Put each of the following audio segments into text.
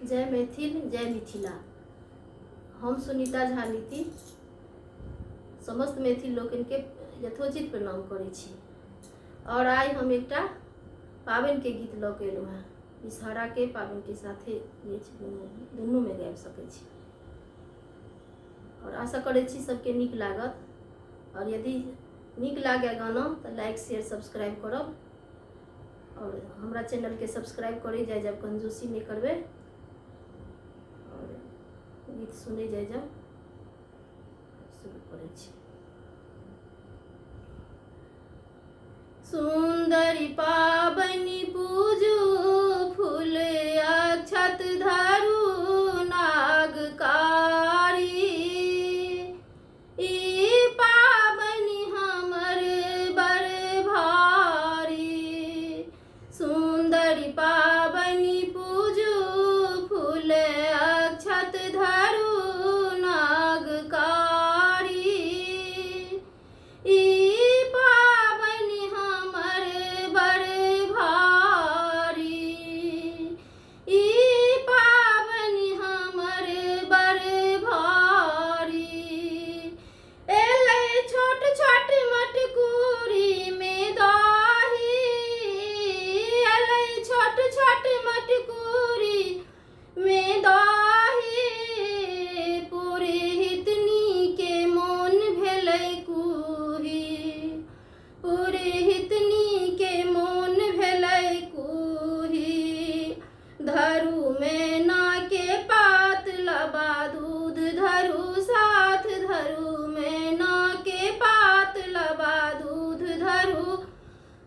जय मैथिल जय मिथिला। हम सुनीता झा नीति समस्त मैथिल लोकन के यथोचित प्रणाम करै छी। और आइ हम एकटा पाबनि के गीत लऽ के एलहुँ हेँ। विषहारा के पाबनि के साथे दुनू में गाबि सकै छी और आशा करै छी सबके नीक लागत। और यदि नीक लागे गाना तो लाइक शेयर सब्सक्राइब करब और हमरा चैनल के सब्सक्राइब करे जाए जब कंजूसी नहीं करबे और गीत सुने जाए जब शुरू करे छी। सुंदरी पाबनि पूजू फूल अक्षत धरू नागकारी। ई पाबनि हमर बड़ भारी। सुंदरी पाबनि पूजू फूल अक्षत धरू नागकारी। धरू मैना के पात लबा दूध धरू साथ। धरू मैना के पात लबा दूध धरू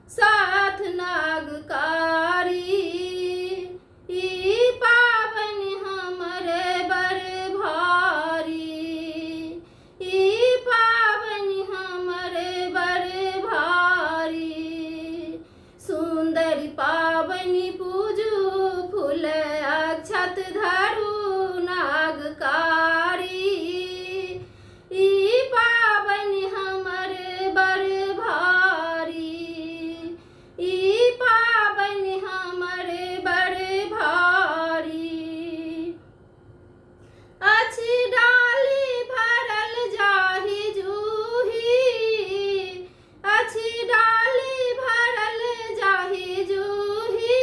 साथ नागकारी। ई पाबनि हमर बड़ भारी। ई पाबनि हमर बड़ भारी। सुंदरी पाबनि पूजू फूल अक्षत धरू नागकारी। ई पाबनि हमर बड़ भारी। ई पाबनि हमर बड़ भारी। अछि डाली भरल जाहि जूही। अछि डाली भरल जाहि जूही।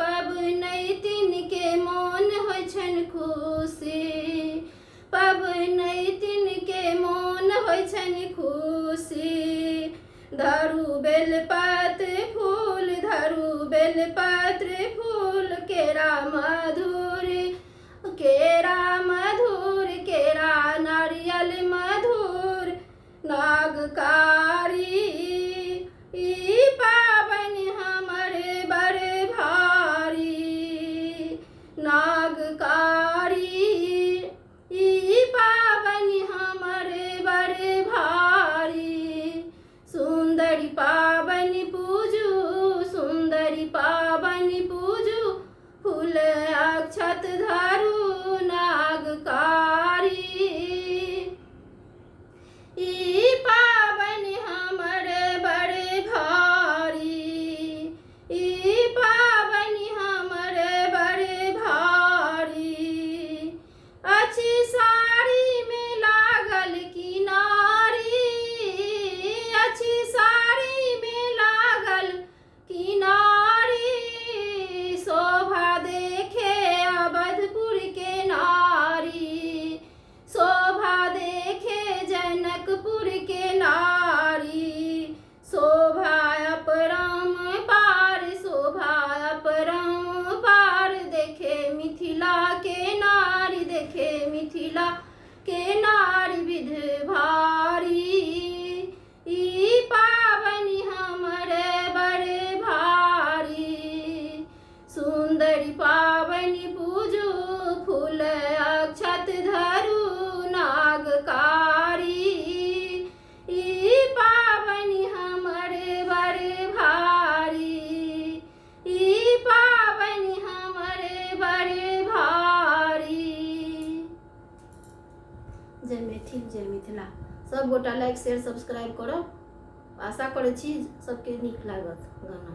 पबनैतिन के मोन होइ छनि खुशी। पबनैतिन के मोन होइ छनि खुशी। धरू बेलपत्र फूल धरू बेलपत्र फूल केरा मधुर। केरा मधुर केरा नारियल मधुर नागकारी। ई पाबनि हमर बड़ भारी। नागकारी ई पाबनि हमर बड़ भारी। सुंदरी पाबनि पूजू सुंदरी पाबनि पूजू फूल अक्षत धरू नागकारी। ई पाबनि हमर बड़ भारी। ई पाबनि हमर बड़ भारी। अछि साड़ी में लागल किनारी। अछि साड़ी में लागल किनारी। शोभा देखे अवधपुर के नारी। शोभा देखे जनकपुर के नारी। शोभा अपरम पार शोभा अपरम पार। देखे मिथिला के नारी देखे मिथिला के नारी विध भारी। ई पाबनि हमर बड़ भारी। सुंदरी पाबनि पूजू फूल अक्षत धरू नागकारी। ई पाबनि हमर बड़ भारी। ई पाबनि हमर बड़ भारी। जय मैथिल जय मिथिला। सब गोटा लाइक शेयर सब्सक्राइब करब। आशा करै छी सबके नीक लागत गाना।